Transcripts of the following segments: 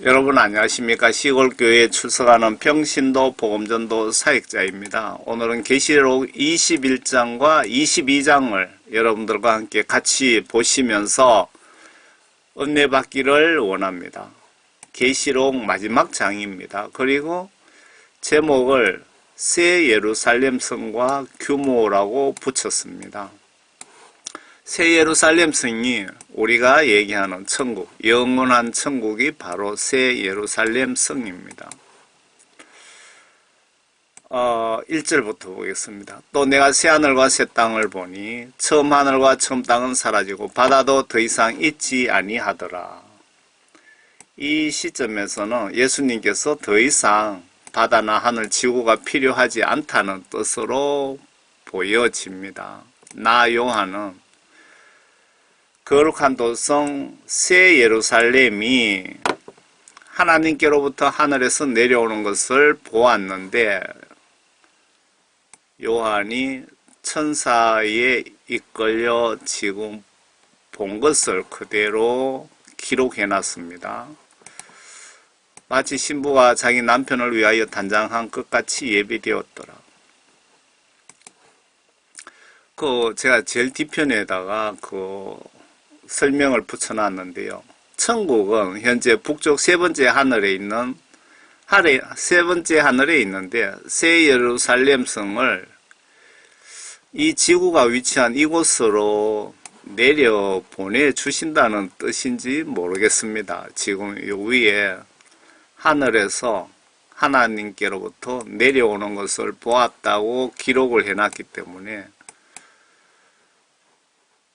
여러분 안녕하십니까? 시골교회에 출석하는 평신도 복음전도 사역자입니다. 오늘은 계시록 21장과 22장을 여러분들과 함께 같이 보시면서 은혜받기를 원합니다. 계시록 마지막 장입니다. 그리고 제목을 새 예루살렘 성과 규모라고 붙였습니다. 새 예루살렘 성이 우리가 얘기하는 천국, 영원한 천국이 바로 새 예루살렘 성입니다. 1절부터 보겠습니다. 또 내가 새 하늘과 새 땅을 보니 처음 하늘과 처음 땅은 사라지고 바다도 더 이상 있지 아니하더라. 이 시점에서는 예수님께서 더 이상 바다나 하늘, 지구가 필요하지 않다는 뜻으로 보여집니다. 나 요한은 거룩한 도성 새 예루살렘이 하나님께로부터 하늘에서 내려오는 것을 보았는데 요한이 천사에 이끌려 지금 본 것을 그대로 기록해놨습니다. 마치 신부가 자기 남편을 위하여 단장한 것 같이 예비되었더라. 제가 제일 뒤편에다가 설명을 붙여놨는데요. 천국은 현재 북쪽 세 번째 하늘에 있는데 새 예루살렘 성을 이 지구가 위치한 이곳으로 내려 보내주신다는 뜻인지 모르겠습니다. 지금 이 위에 하늘에서 하나님께로부터 내려오는 것을 보았다고 기록을 해놨기 때문에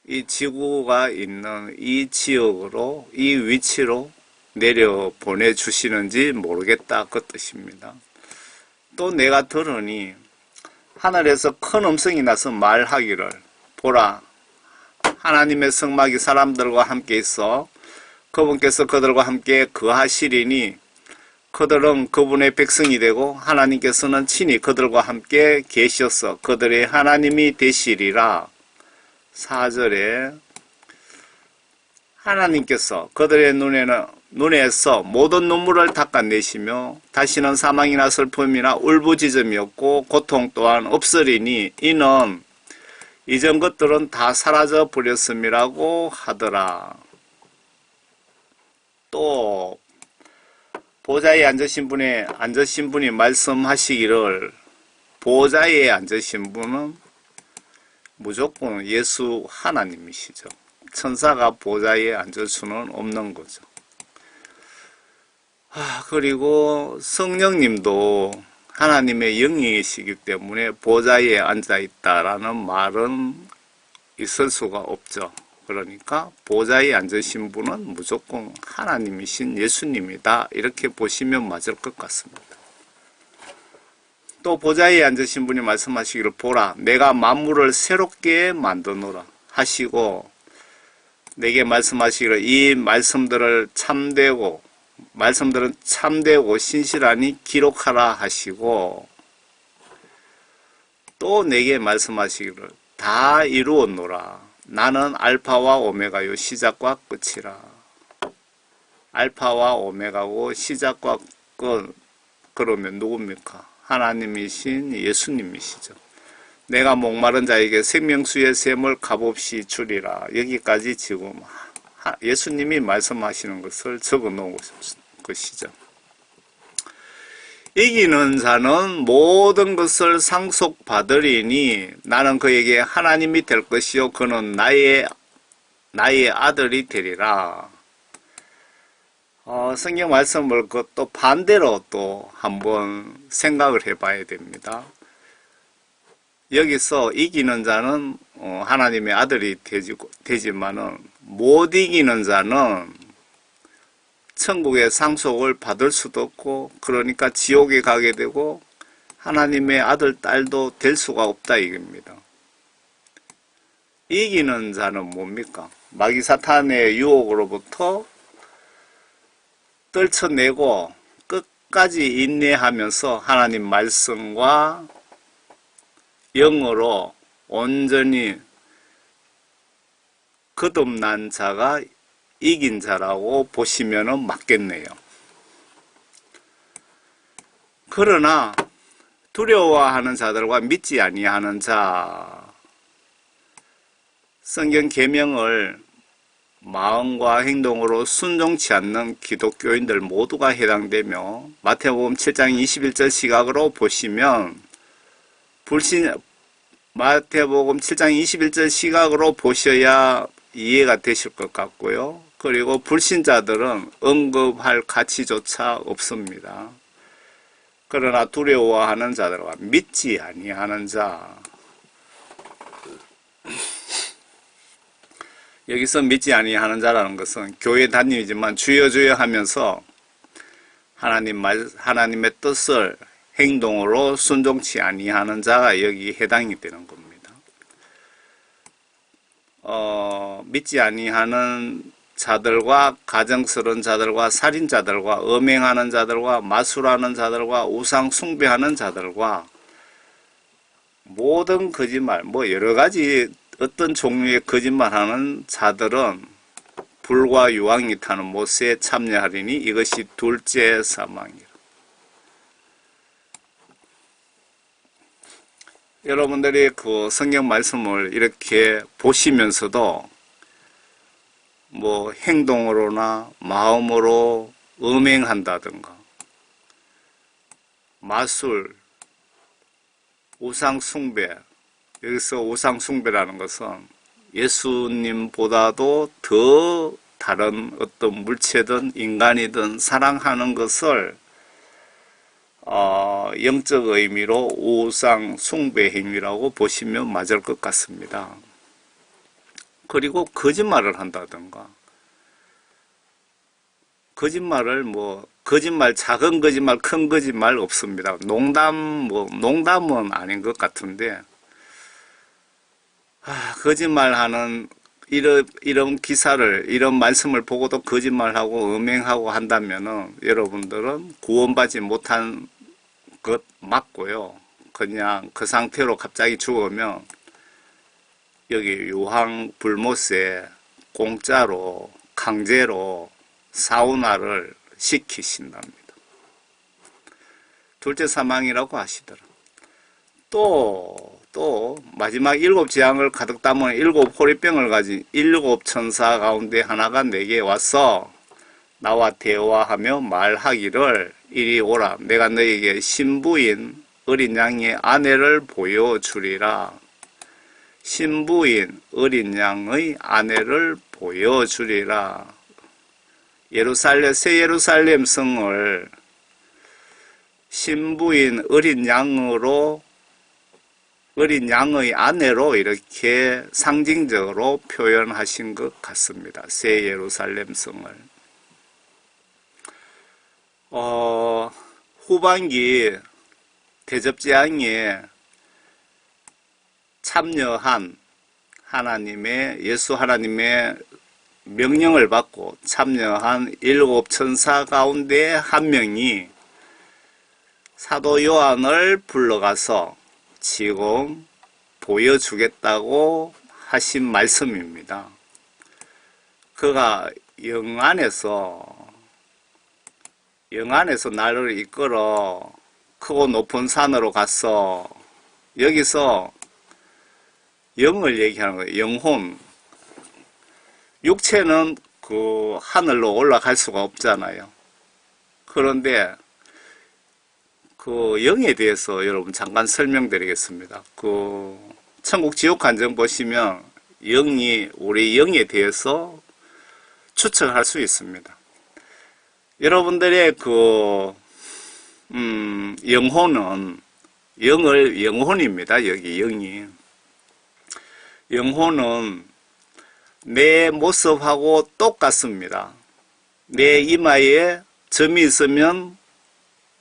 이 지구가 있는 이 지역으로, 이 위치로 내려 보내주시는지 모르겠다 그 뜻입니다. 또 내가 들으니 하늘에서 큰 음성이 나서 말하기를 보라, 하나님의 성막이 사람들과 함께 있어 그분께서 그들과 함께 거하시리니 그들은 그분의 백성이 되고 하나님께서는 친히 그들과 함께 계셔서 그들의 하나님이 되시리라. 4절에 하나님께서 그들의 눈에서 모든 눈물을 닦아내시며 다시는 사망이나 슬픔이나 울부짖음이 없고 고통 또한 없으리니 이는 이전 것들은 다 사라져 버렸음이라고 하더라. 또 보좌에 앉으신 분이 말씀하시기를 보좌에 앉으신 분은 무조건 예수 하나님이시죠. 천사가 보좌에 앉을 수는 없는 거죠. 그리고 성령님도 하나님의 영이시기 때문에 보좌에 앉아있다라는 말은 있을 수가 없죠. 그러니까 보좌에 앉으신 분은 무조건 하나님이신 예수님이다. 이렇게 보시면 맞을 것 같습니다. 또 보좌에 앉으신 분이 말씀하시기를 보라, 내가 만물을 새롭게 만드노라 하시고 내게 말씀하시기를 이 말씀들은 참되고 신실하니 기록하라 하시고 또 내게 말씀하시기를 다 이루었노라. 나는 알파와 오메가요 시작과 끝이라. 알파와 오메가고 시작과 끝, 그러면 누굽니까? 하나님이신 예수님이시죠. 내가 목마른 자에게 생명수의 샘을 값없이 주리라. 여기까지 지금 예수님이 말씀하시는 것을 적어 놓은 것이죠. 이기는 자는 모든 것을 상속받으리니 나는 그에게 하나님이 될 것이요 그는 나의 아들이 되리라. 성경 말씀을 또 반대로 또 한번 생각을 해봐야 됩니다. 여기서 이기는 자는 하나님의 아들이 되지만은 못 이기는 자는 천국의 상속을 받을 수도 없고 그러니까 지옥에 가게 되고 하나님의 아들, 딸도 될 수가 없다 이겁니다. 이기는 자는 뭡니까? 마귀 사탄의 유혹으로부터 떨쳐내고 끝까지 인내하면서 하나님 말씀과 영으로 온전히 거듭난 자가 이긴 자라고 보시면 맞겠네요. 그러나 두려워하는 자들과 믿지 아니하는 자, 성경 계명을 마음과 행동으로 순종치 않는 기독교인들 모두가 해당되며, 마태복음 7장 21절 시각으로 보시면 마태복음 7장 21절 시각으로 보셔야 이해가 되실 것 같고요. 그리고 불신자들은 언급할 가치조차 없습니다. 그러나 두려워하는 자들과 믿지 아니하는 자, 여기서 믿지 아니하는 자라는 것은 교회 다니지만 주여 주여 하면서 하나님의 뜻을 행동으로 순종치 아니하는 자가 여기 해당이 되는 겁니다. 믿지 아니하는 자들과 가정스러운 자들과 살인자들과 음행하는 자들과 마술하는 자들과 우상 숭배하는 자들과 모든 거짓말, 여러 가지 어떤 종류의 거짓말하는 자들은 불과 유황이 타는 못에 참여하리니 이것이 둘째 사망이라. 여러분들이 그 성경 말씀을 이렇게 보시면서도 행동으로나 마음으로 음행한다든가 마술, 우상 숭배, 여기서 우상 숭배라는 것은 예수님보다도 더 다른 어떤 물체든 인간이든 사랑하는 것을 영적 의미로 우상 숭배 행위라고 보시면 맞을 것 같습니다. 그리고 거짓말을 한다든가, 거짓말을 거짓말, 작은 거짓말, 큰 거짓말 없습니다. 농담은 아닌 것 같은데, 거짓말하는 이런 기사를, 이런 말씀을 보고도 거짓말하고 음행하고 한다면은 여러분들은 구원받지 못한 것 맞고요. 그냥 그 상태로 갑자기 죽으면 여기 유황 불못에 공짜로 강제로 사우나를 시키신답니다. 둘째 사망이라고 하시더라. 또 마지막 7재앙을 가득 담은 7호리병을 가진 7천사 가운데 하나가 내게 와서 나와 대화하며 말하기를, 이리 오라, 내가 너에게 신부인 어린 양의 아내를 보여주리라. 신부인 어린 양의 아내를 보여주리라. 새 예루살렘 성을 신부인 어린 양의 아내로 이렇게 상징적으로 표현하신 것 같습니다. 새 예루살렘 성을. 후반기 대접재앙에 참여한 예수 하나님의 명령을 받고 참여한 7천사 가운데 한 명이 사도 요한을 불러가서 지금 보여주겠다고 하신 말씀입니다. 그가 영 안에서 나를 이끌어 크고 높은 산으로 가서, 여기서 영을 얘기하는 거예요. 영혼. 육체는 그 하늘로 올라갈 수가 없잖아요. 그런데 그 영에 대해서 여러분 잠깐 설명드리겠습니다. 그 천국 지옥 관점 보시면 우리 영에 대해서 추측할 수 있습니다. 여러분들의 영혼은 영혼입니다. 여기 영이. 영혼은 내 모습하고 똑같습니다. 내 이마에 점이 있으면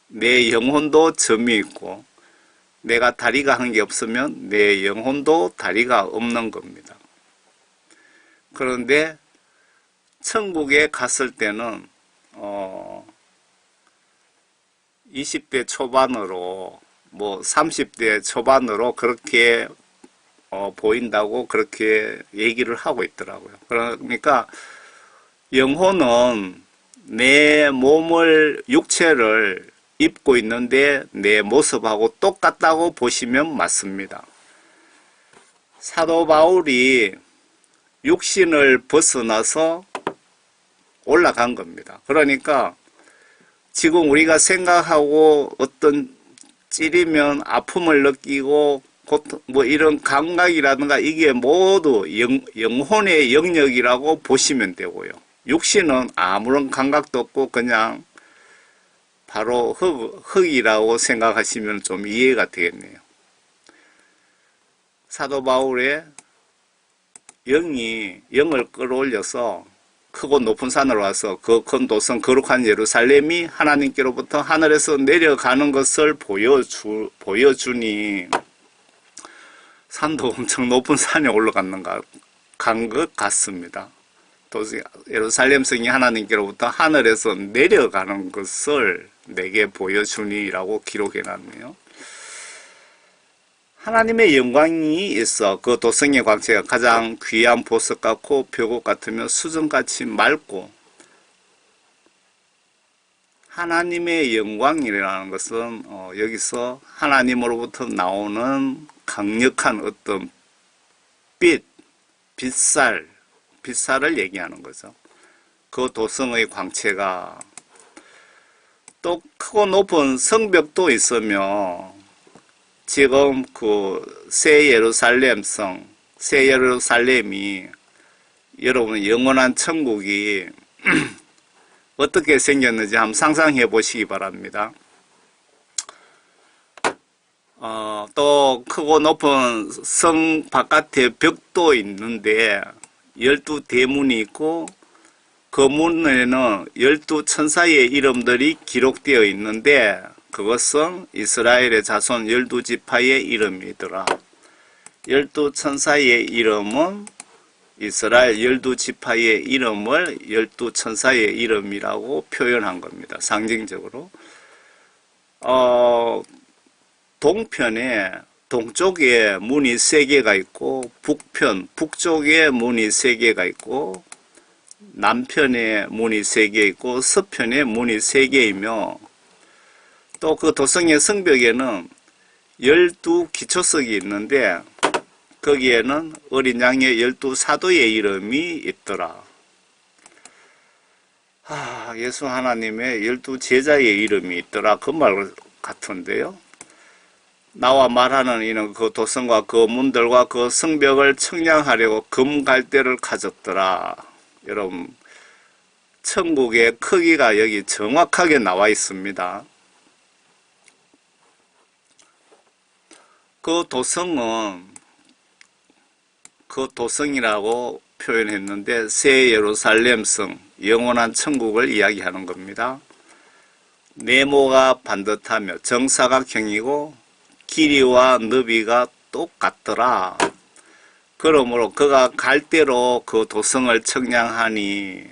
내 영혼도 점이 있고, 내가 다리가 한 개 없으면 내 영혼도 다리가 없는 겁니다. 그런데 천국에 갔을 때는 20대 초반으로 30대 초반으로 그렇게 보인다고 그렇게 얘기를 하고 있더라고요. 그러니까 영혼은 내 육체를 입고 있는데 내 모습하고 똑같다고 보시면 맞습니다. 사도 바울이 육신을 벗어나서 올라간 겁니다. 그러니까 지금 우리가 생각하고 어떤 찌리면 아픔을 느끼고 고통, 뭐 이런 감각이라든가 이게 모두 영혼의 영역이라고 보시면 되고요. 육신은 아무런 감각도 없고 그냥 바로 흙이라고 생각하시면 좀 이해가 되겠네요. 사도 바울의 영을 끌어올려서 크고 높은 산으로 와서 그 큰 도성 거룩한 예루살렘이 하나님께로부터 하늘에서 내려가는 것을 보여주니 산도 엄청 높은 산에 올라갔는가 간 것 같습니다. 예루살렘 성이 하나님께로부터 하늘에서 내려가는 것을 내게 보여주니라고 기록해놨네요. 하나님의 영광이 있어 그 도성의 광채가 가장 귀한 보석 같고 벽옥 같으며 수정같이 맑고, 하나님의 영광이라는 것은 여기서 하나님으로부터 나오는 강력한 어떤 빛살을 얘기하는 거죠. 그 도성의 광채가 또 크고 높은 성벽도 있으며, 지금 그 새 예루살렘이 여러분 영원한 천국이 어떻게 생겼는지 한번 상상해 보시기 바랍니다. 또 크고 높은 성 바깥에 벽도 있는데 12대문이 있고 그 문에는 12천사의 이름들이 기록되어 있는데 그것은 이스라엘의 자손 12지파의 이름이더라. 12천사의 이름은 이스라엘 12지파의 이름을 12천사의 이름이라고 표현한 겁니다. 상징적으로. 동쪽에 문이 3개가 있고 북쪽에 문이 3개가 있고 남편에 문이 3개 있고 서편에 문이 3개이며 또 그 도성의 성벽에는 12기초석이 있는데 거기에는 어린 양의 12사도의 이름이 있더라. 예수 하나님의 12제자의 이름이 있더라. 그 말 같은데요. 나와 말하는 이는 그 도성과 그 문들과 그 성벽을 청량하려고 금갈대를 가졌더라. 여러분, 천국의 크기가 여기 정확하게 나와 있습니다. 그 도성이라고 표현했는데 새 예루살렘성, 영원한 천국을 이야기하는 겁니다. 네모가 반듯하며 정사각형이고 길이와 너비가 똑같더라. 그러므로 그가 갈대로 그 도성을 청량하니,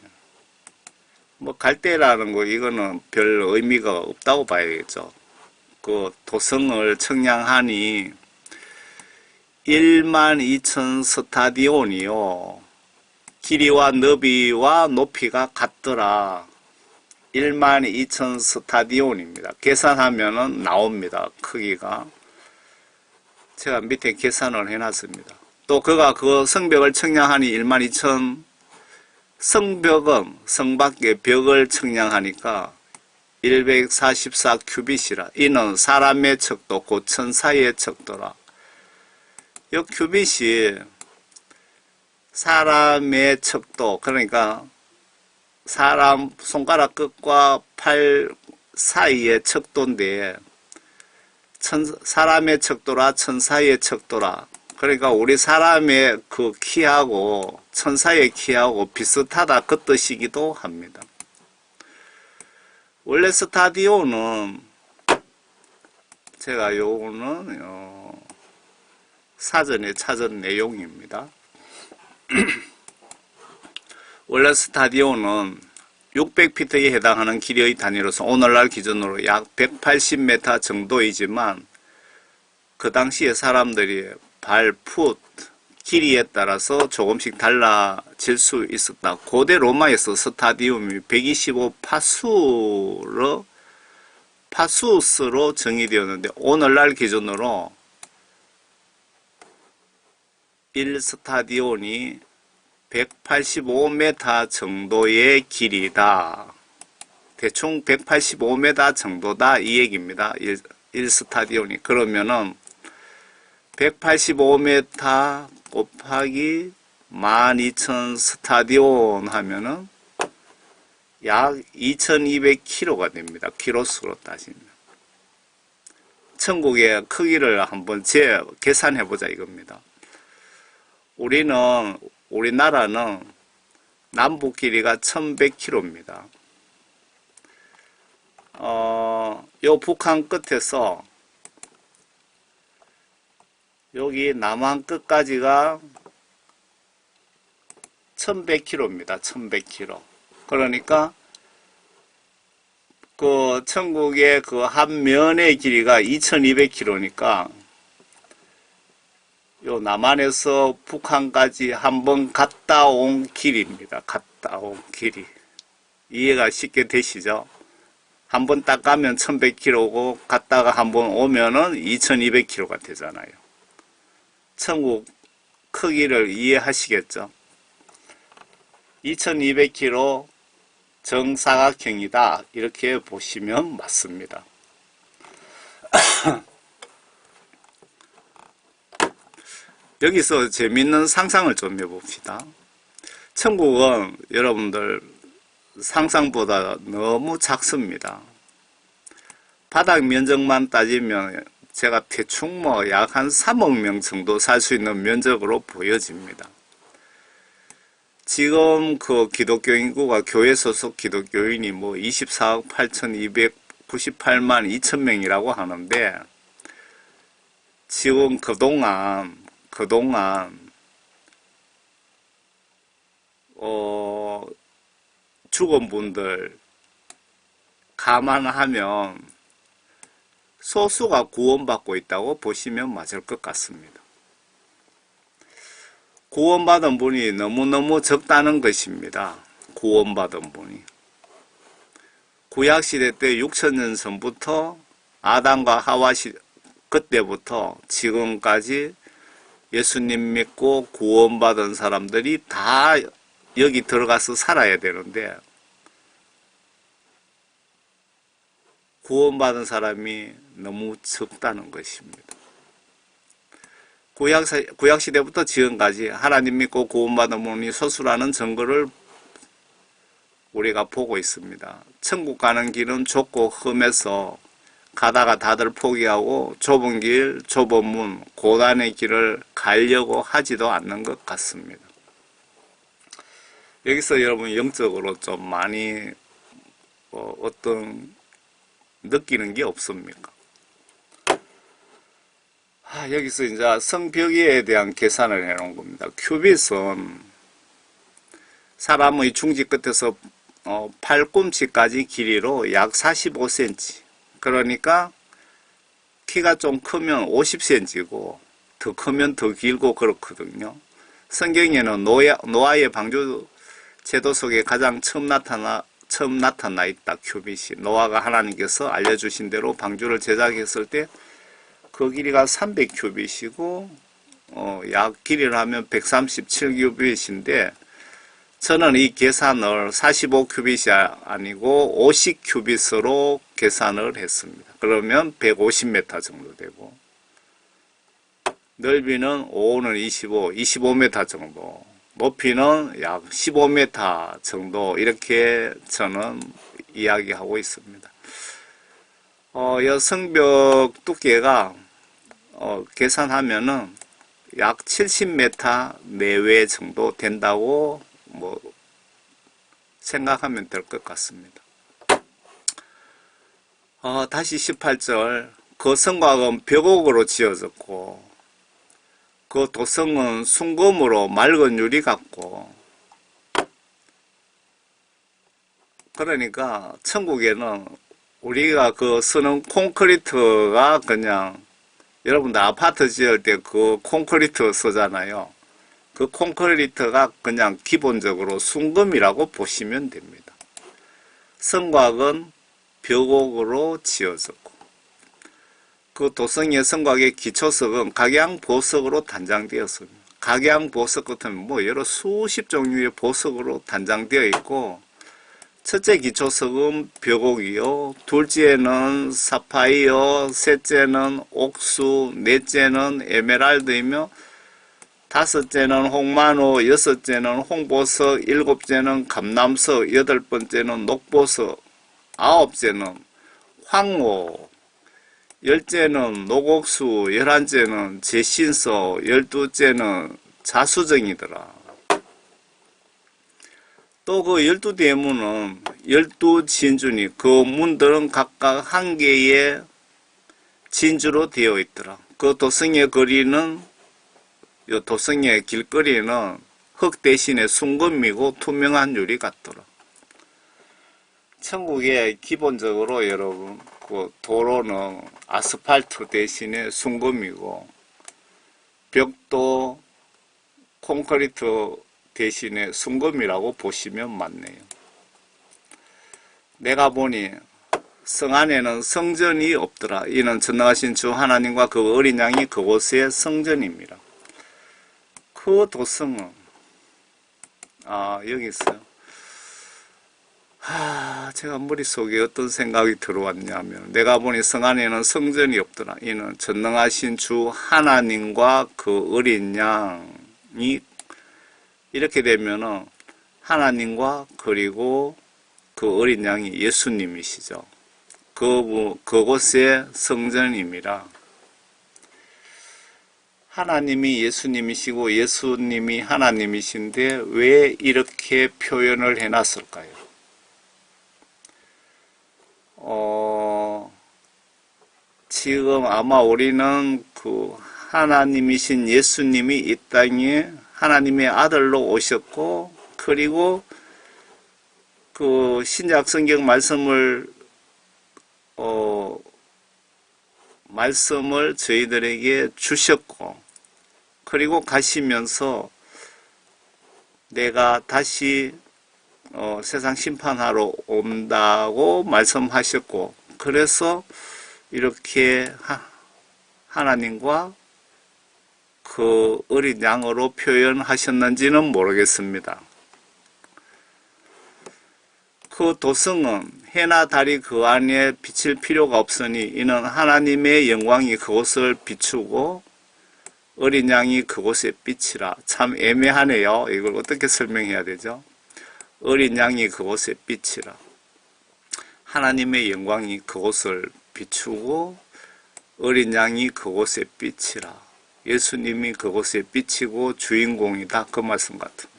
뭐 갈대라는 거 이거는 별 의미가 없다고 봐야겠죠. 그 도성을 청량하니 12,000 스타디온이요. 길이와 너비와 높이가 같더라. 12,000 스타디온입니다. 계산하면은 나옵니다. 크기가. 제가 밑에 계산을 해놨습니다. 또 그가 그 성벽을 청량하니 12,000, 성 밖의 벽을 청량하니까 144 큐빗이라. 이는 사람의 척도 곧 천사의 척도라. 이 큐빗이 사람의 척도, 그러니까 사람 손가락 끝과 팔 사이의 척도인데 사람의 척도라 천사의 척도라. 그러니까 우리 사람의 그 키하고 천사의 키하고 비슷하다 그 뜻이기도 합니다. 원래 스타디오는 제가 요거는 사전에 찾은 내용입니다. 원래 스타디오는 600피트에 해당하는 길이의 단위로서 오늘날 기준으로 약 180m 정도이지만 그 당시에 사람들이 발풋 길이에 따라서 조금씩 달라질 수 있었다. 고대 로마에서 스타디움이 125파수로 파수스로 정의되었는데 오늘날 기준으로 1스타디온이 185m 정도의 길이다. 대충 185m 정도다 이 얘기입니다. 1스타디온이. 그러면은 185m 곱하기 12,000 스타디온 하면은 약 2200km가 됩니다. 키로수로 따지면. 천국의 크기를 한번 계산해보자 이겁니다. 우리나라는 남북 길이가 1100km입니다. 요 북한 끝에서 여기 남한 끝까지가 1100km입니다. 1100km. 그러니까 그 천국의 그 한 면의 길이가 2200km니까 요 남한에서 북한까지 한번 갔다 온 길입니다. 갔다 온 길이. 이해가 쉽게 되시죠? 한번 딱 가면 1100km고 갔다가 한번 오면은 2200km가 되잖아요. 천국 크기를 이해하시겠죠? 2200km 정사각형이다. 이렇게 보시면 맞습니다. 여기서 재밌는 상상을 좀 해봅시다. 천국은 여러분들 상상보다 너무 작습니다. 바닥 면적만 따지면 제가 대충 약 한 3억 명 정도 살 수 있는 면적으로 보여집니다. 지금 그 기독교 인구가 교회 소속 기독교인이 24억 8,298만 2천 명이라고 하는데 지금 그동안 죽은 분들 감안하면 소수가 구원받고 있다고 보시면 맞을 것 같습니다. 구원받은 분이 너무너무 적다는 것입니다. 구원받은 분이. 구약시대 때 6,000년 전부터 아담과 하와 그때부터 지금까지 예수님 믿고 구원받은 사람들이 다 여기 들어가서 살아야 되는데 구원받은 사람이 너무 적다는 것입니다. 구약시대부터 지금까지 하나님 믿고 구원받은 분이 소수라는 증거를 우리가 보고 있습니다. 천국 가는 길은 좁고 험해서 가다가 다들 포기하고 좁은 길, 좁은 문, 고단의 길을 가려고 하지도 않는 것 같습니다. 여기서 여러분 영적으로 좀 많이 느끼는 게 없습니까? 여기서 이제 성벽에 대한 계산을 해 놓은 겁니다. 큐빗은 사람의 중지 끝에서 팔꿈치까지 길이로 약 45cm. 그러니까 키가 좀 크면 50cm고 더 크면 더 길고 그렇거든요. 성경에는 노아의 방주 제도 속에 가장 처음 나타나 있다. 큐빗이. 노아가 하나님께서 알려주신 대로 방주를 제작했을 때 그 길이가 300큐빗이고 약 길이를 하면 137큐빗인데 저는 이 계산을 45큐빗이 아니고 50큐빗으로 계산을 했습니다. 그러면 150m 정도 되고 넓이는 5는 25m 정도, 높이는 약 15m 정도 이렇게 저는 이야기하고 있습니다. 이 성벽 두께가 계산하면은 약 70m 내외 정도 된다고 생각하면 될 것 같습니다. 다시 18절. 그 성곽은 벽옥으로 지어졌고 그 도성은 순금으로 맑은 유리 같고 그러니까 천국에는 우리가 쓰는 콘크리트가 그냥 여러분들 아파트 지을 때 그 콘크리트 쓰잖아요. 그 콘크리트가 그냥 기본적으로 순금이라고 보시면 됩니다. 성곽은 벽옥으로 지어졌고, 그 도성의 성곽의 기초석은 각양보석으로 단장되었습니다. 각양보석 같은 뭐 여러 수십 종류의 보석으로 단장되어 있고, 첫째 기초석은 벽옥이요, 둘째는 사파이어, 셋째는 옥수, 넷째는 에메랄드이며 다섯째는 홍만호, 여섯째는 홍보석, 일곱째는 감남석, 여덟 번째는 녹보석, 아홉째는 황호, 열째는 녹옥수, 열한째는 제신석, 열두째는 자수정이더라. 또 그 12대문은 12진주니 그 문들은 각각 한 개의 진주로 되어 있더라. 그 도성의 거리는, 도성의 길거리는 흙 대신에 순금이고 투명한 유리 같더라. 천국에 기본적으로 여러분 그 도로는 아스팔트 대신에 순금이고, 벽도 콘크리트 대신에 순금이라고 보시면 맞네요. 내가 보니 성 안에는 성전이 없더라. 이는 전능하신 주 하나님과 그 어린 양이 그곳의 성전입니다. 그 도성은 여기 있어요. 제가 머릿속에 어떤 생각이 들어왔냐면, 내가 보니 성 안에는 성전이 없더라. 이는 전능하신 주 하나님과 그 어린 양이, 이렇게 되면은 하나님과 그리고 그 어린 양이 예수님이시죠. 그곳의 성전입니다. 하나님이 예수님이시고 예수님이 하나님이신데 왜 이렇게 표현을 해놨을까요? 지금 아마 우리는 그 하나님이신 예수님이 이 땅에 하나님의 아들로 오셨고, 그리고 그 신약 성경 말씀을 저희들에게 주셨고, 그리고 가시면서 내가 다시 세상 심판하러 온다고 말씀하셨고, 그래서 이렇게 하나님과 그 어린 양으로 표현하셨는지는 모르겠습니다. 그 도성은 해나 달이 그 안에 비칠 필요가 없으니 이는 하나님의 영광이 그곳을 비추고 어린 양이 그곳에 빛이라. 참 애매하네요. 이걸 어떻게 설명해야 되죠? 어린 양이 그곳에 빛이라. 하나님의 영광이 그곳을 비추고 어린 양이 그곳에 빛이라. 예수님이 그곳에 비치고 주인공이다. 그 말씀 같은데.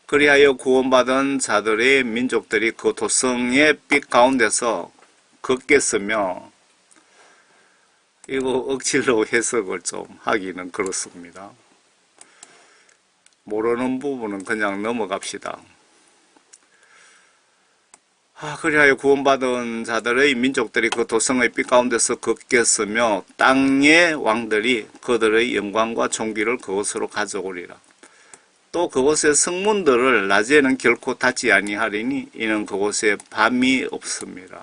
그리하여 구원받은 자들의 민족들이 그 도성의 빛 가운데서 걷겠으며, 이거 억지로 해석을 좀 하기는 그렇습니다. 모르는 부분은 그냥 넘어갑시다. 그리하여 구원받은 자들의 민족들이 그 도성의 빛 가운데서 걷겠으며 땅의 왕들이 그들의 영광과 존귀를 그곳으로 가져오리라. 또 그곳의 성문들을 낮에는 결코 닫지 아니하리니 이는 그곳에 밤이 없습니다.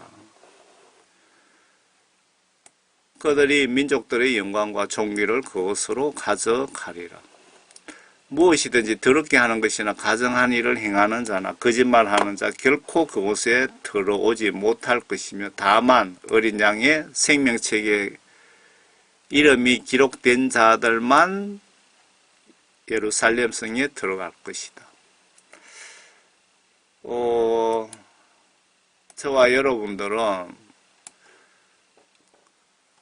그들이 민족들의 영광과 존귀를 그곳으로 가져가리라. 무엇이든지 더럽게 하는 것이나 가증한 일을 행하는 자나 거짓말하는 자 결코 그곳에 들어오지 못할 것이며, 다만 어린 양의 생명책에 이름이 기록된 자들만 예루살렘 성에 들어갈 것이다. 저와 여러분들은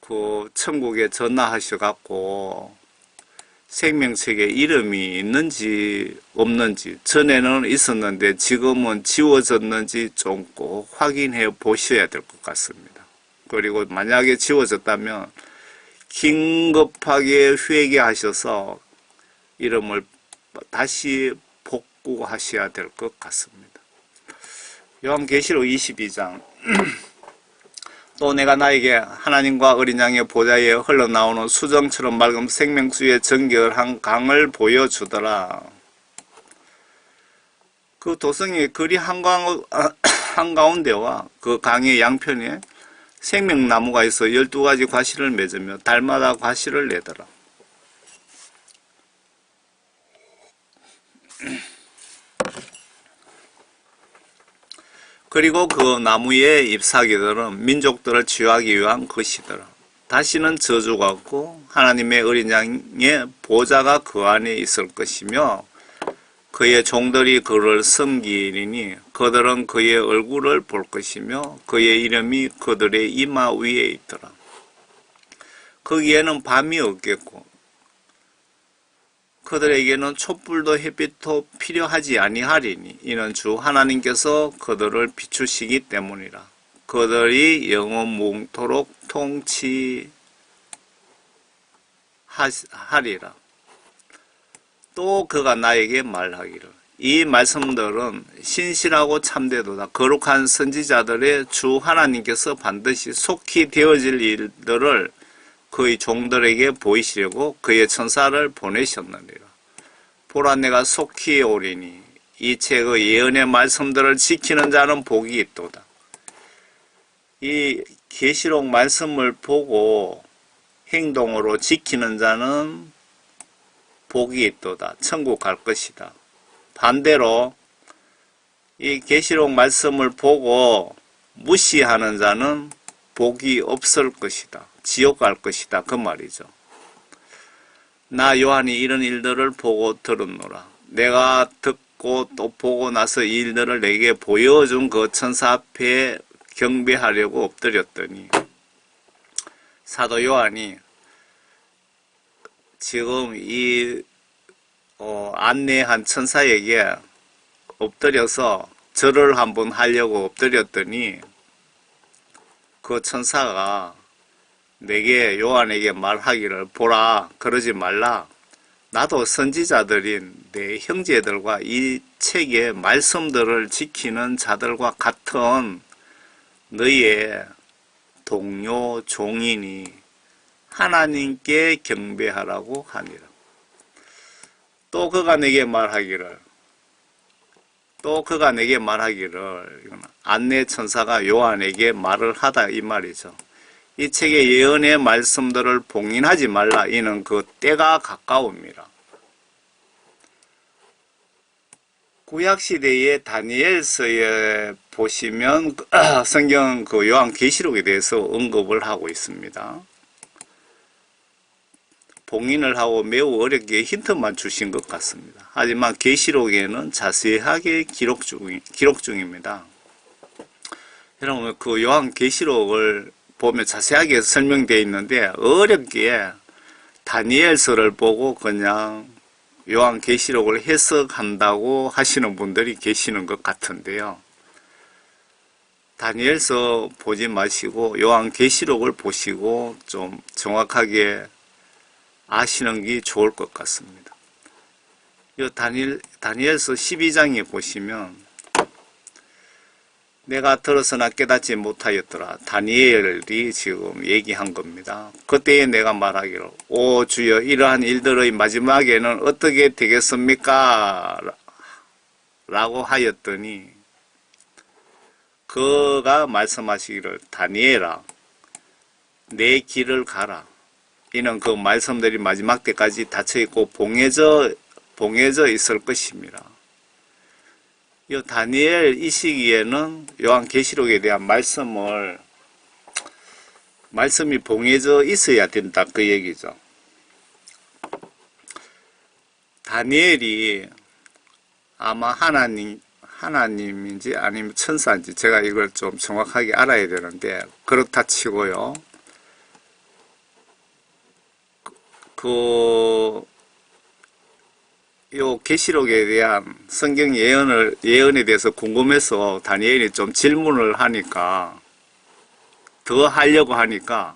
그 천국에 전화하셔갖고 생명책에 이름이 있는지 없는지, 전에는 있었는데 지금은 지워졌는지 좀 꼭 확인해 보셔야 될 것 같습니다. 그리고 만약에 지워졌다면 긴급하게 회개하셔서 이름을 다시 복구하셔야 될 것 같습니다. 요한계시록 22장 또 내가 나에게 하나님과 어린 양의 보좌에 흘러나오는 수정처럼 맑은 생명수의 정결한 강을 보여주더라. 그 도성이 그리 한가운데와 그 강의 양편에 생명나무가 있어 12가지 과실을 맺으며 달마다 과실을 내더라. 그리고 그 나무의 잎사귀들은 민족들을 치유하기 위한 것이더라. 다시는 저주가 없고 하나님의 어린 양의 보좌가 그 안에 있을 것이며 그의 종들이 그를 섬기리니 그들은 그의 얼굴을 볼 것이며 그의 이름이 그들의 이마 위에 있더라. 거기에는 밤이 없겠고 그들에게는 촛불도 햇빛도 필요하지 아니하리니 이는 주 하나님께서 그들을 비추시기 때문이라. 그들이 영원 무궁토록 통치하리라. 또 그가 나에게 말하기를 이 말씀들은 신실하고 참되도다. 거룩한 선지자들의 주 하나님께서 반드시 속히 되어질 일들을 그의 종들에게 보이시려고 그의 천사를 보내셨느니라. 보라 내가 속히 오리니 이 책의 예언의 말씀들을 지키는 자는 복이 있도다. 이 계시록 말씀을 보고 행동으로 지키는 자는 복이 있도다. 천국 갈 것이다. 반대로 이 계시록 말씀을 보고 무시하는 자는 복이 없을 것이다. 지옥 갈 것이다. 그 말이죠. 나 요한이 이런 일들을 보고 들었노라. 내가 듣고 또 보고 나서 이 일들을 내게 보여준 그 천사 앞에 경배하려고 엎드렸더니 사도 요한이 지금 이 안내한 천사에게 엎드려서 절을 한번 하려고 엎드렸더니 그 천사가 내게 요한에게 말하기를 보라 그러지 말라. 나도 선지자들인 내 형제들과 이 책의 말씀들을 지키는 자들과 같은 너희의 동료 종이니 하나님께 경배하라고 하니라. 또 그가 내게 말하기를 안내 천사가 요한에게 말을 하다 이 말이죠. 이 책의 예언의 말씀들을 봉인하지 말라. 이는 그 때가 가까웁니다. 구약시대의 다니엘서에 보시면 성경 그 요한계시록에 대해서 언급을 하고 있습니다. 봉인을 하고 매우 어렵게 힌트만 주신 것 같습니다. 하지만 계시록에는 자세하게 기록 중입니다. 여러분 그 요한계시록을 보면 자세하게 설명되어 있는데 어렵게 다니엘서를 보고 그냥 요한계시록을 해석한다고 하시는 분들이 계시는 것 같은데요. 다니엘서 보지 마시고 요한계시록을 보시고 좀 정확하게 아시는 게 좋을 것 같습니다. 이 다니엘서 12장에 보시면 내가 들어서나 깨닫지 못하였더라. 다니엘이 지금 얘기한 겁니다. 그때에 내가 말하기를 오 주여 이러한 일들의 마지막에는 어떻게 되겠습니까? 라고 하였더니 그가 말씀하시기를 다니엘아 내 길을 가라. 이는 그 말씀들이 마지막 때까지 닫혀있고 봉해져 있을 것입니다. 이 다니엘 이 시기에는 요한계시록에 대한 말씀이 봉해져 있어야 된다 그 얘기죠. 다니엘이 아마 하나님인지 아니면 천사인지 제가 이걸 좀 정확하게 알아야 되는데 그렇다 치고요. 요 계시록에 대한 성경 예언에 대해서 궁금해서 다니엘이 좀 질문을 하니까 더 하려고 하니까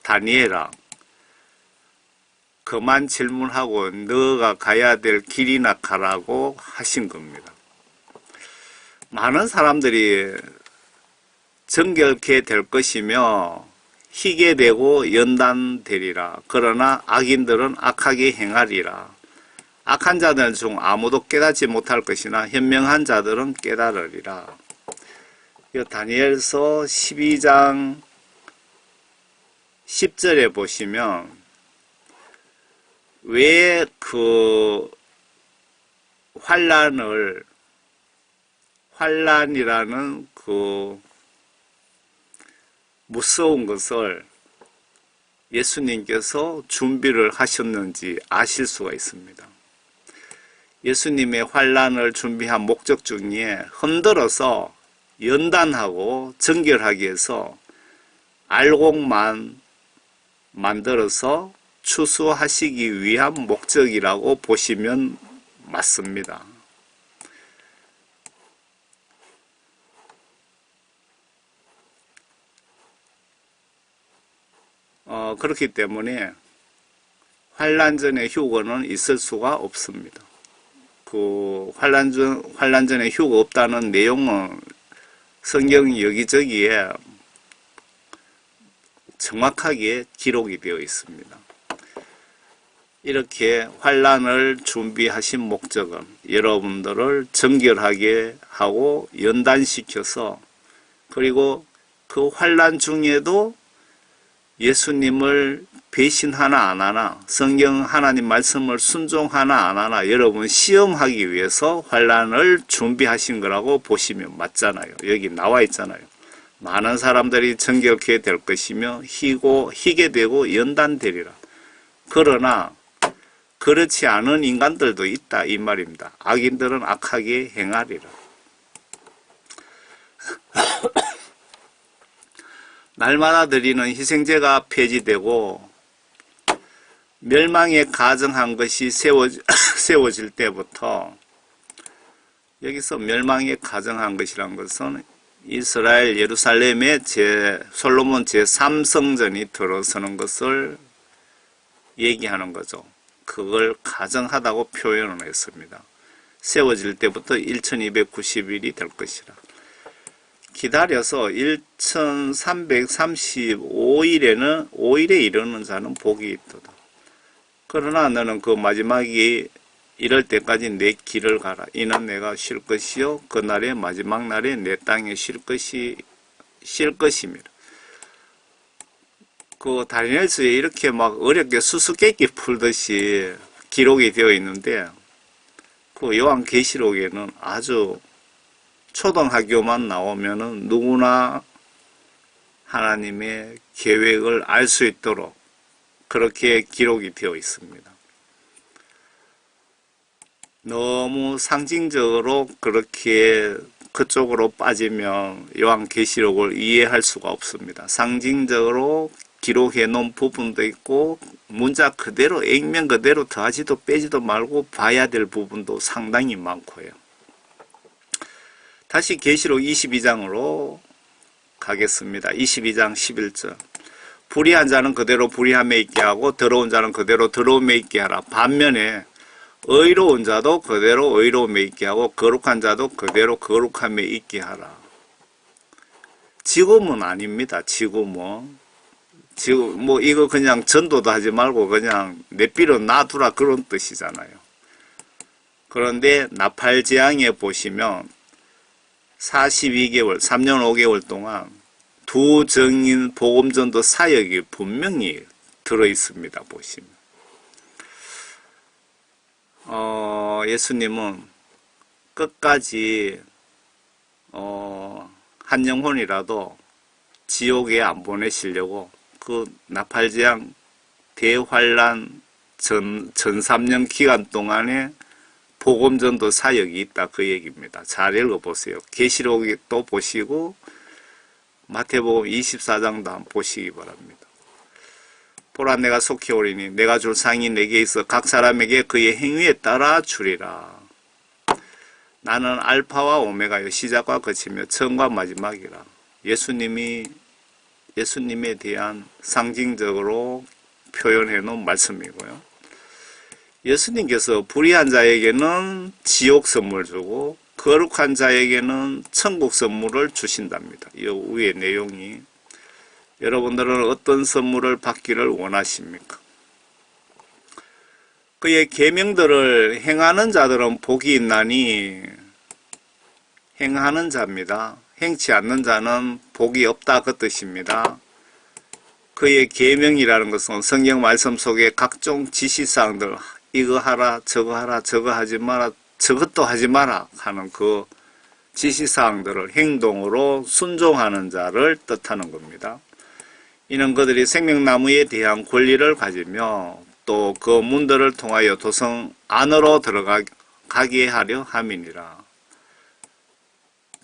다니엘아 그만 질문하고 너가 가야 될 길이나 가라고 하신 겁니다. 많은 사람들이 정결케 될 것이며 희게 되고 연단되리라. 그러나 악인들은 악하게 행하리라. 악한 자들 중 아무도 깨닫지 못할 것이나 현명한 자들은 깨달으리라. 이 다니엘서 12장 10절에 보시면 왜 그 환란이라는 그 무서운 것을 예수님께서 준비를 하셨는지 아실 수가 있습니다. 예수님의 환란을 준비한 목적 중에 흔들어서 연단하고 정결하기 위해서 알곡만 만들어서 추수하시기 위한 목적이라고 보시면 맞습니다. 그렇기 때문에 환란 전에 휴거는 있을 수가 없습니다. 그 환란 전에 휴거 없다는 내용은 성경 여기저기에 정확하게 기록이 되어 있습니다. 이렇게 환란을 준비하신 목적은 여러분들을 정결하게 하고 연단시켜서, 그리고 그 환란 중에도 예수님을 배신하나 안 하나, 성경 하나님 말씀을 순종하나 안 하나 여러분 시험하기 위해서 환란을 준비하신 거라고 보시면 맞잖아요. 여기 나와 있잖아요. 많은 사람들이 정결케 될 것이며 희게 되고 연단되리라. 그러나 그렇지 않은 인간들도 있다 이 말입니다. 악인들은 악하게 행하리라. 날마다 드리는 희생제가 폐지되고 멸망에 가정한 것이 세워질 때부터, 여기서 멸망에 가정한 것이란 것은 이스라엘 예루살렘의 솔로몬 제3성전이 들어서는 것을 얘기하는 거죠. 그걸 가정하다고 표현을 했습니다. 세워질 때부터 1290일이 될 것이라. 기다려서 1335일에 이르는 자는 복이 있도다. 그러나 너는 그 마지막이 이럴 때까지 내 길을 가라. 이는 내가 쉴 것이요 그날의 마지막 날에 내 땅에 쉴 것임이라. 그 다니엘서에 이렇게 막 어렵게 수수께끼 풀듯이 기록이 되어 있는데, 그 요한계시록에는 아주 초등학교만 나오면은 누구나 하나님의 계획을 알 수 있도록 그렇게 기록이 되어 있습니다. 너무 상징적으로 그렇게 그쪽으로 빠지면 요한계시록을 이해할 수가 없습니다. 상징적으로 기록해 놓은 부분도 있고 문자 그대로 액면 그대로 더하지도 빼지도 말고 봐야 될 부분도 상당히 많고요. 다시 계시록 22장으로 가겠습니다. 22장 11절. 불의한 자는 그대로 불의함에 있게 하고 더러운 자는 그대로 더러움에 있게 하라. 반면에 의로운 자도 그대로 의로움에 있게 하고 거룩한 자도 그대로 거룩함에 있게 하라. 지금은 아닙니다. 지금 이거 그냥 전도도 하지 말고 그냥 내비로 놔두라 그런 뜻이잖아요. 그런데 나팔재앙에 보시면 42개월, 3년 5개월 동안 두 증인 복음전도 사역이 분명히 들어있습니다. 보시면. 예수님은 끝까지, 한 영혼이라도 지옥에 안 보내시려고 그 나팔재앙 대환란 전 3년 기간 동안에 복음전도 사역이 있다 그 얘기입니다. 잘 읽어보세요. 계시록에 또 보시고 마태복음 24장도 한번 보시기 바랍니다. 보라 내가 속히 오리니 내가 줄 상이 내게 있어 각 사람에게 그의 행위에 따라 주리라. 나는 알파와 오메가요 시작과 끝이며 처음과 마지막이라. 예수님에 대한 상징적으로 표현해 놓은 말씀이고요. 예수님께서 불의한 자에게는 지옥 선물 주고 거룩한 자에게는 천국 선물을 주신답니다. 이 위의 내용이. 여러분들은 어떤 선물을 받기를 원하십니까? 그의 계명들을 행하는 자들은 복이 있나니, 행하는 자입니다. 행치 않는 자는 복이 없다 그 뜻입니다. 그의 계명이라는 것은 성경 말씀 속에 각종 지시사항들, 이거 하라, 저거 하라, 저거 하지 마라, 저것도 하지 마라 하는 그 지시사항들을 행동으로 순종하는 자를 뜻하는 겁니다. 이는 그들이 생명나무에 대한 권리를 가지며 또 그 문들을 통하여 도성 안으로 들어가게 하려 함이니라.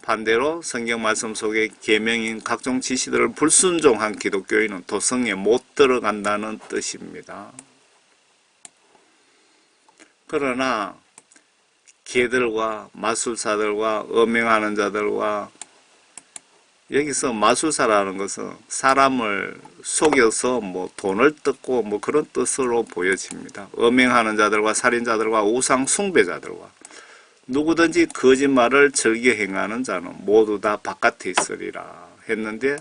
반대로 성경 말씀 속에 계명인 각종 지시들을 불순종한 기독교인은 도성에 못 들어간다는 뜻입니다. 그러나 개들과 마술사들과 음행하는 자들과, 여기서 마술사라는 것은 사람을 속여서 돈을 뜯고 그런 뜻으로 보여집니다. 음행하는 자들과 살인자들과 우상 숭배자들과 누구든지 거짓말을 즐겨 행하는 자는 모두 다 바깥에 있으리라 했는데,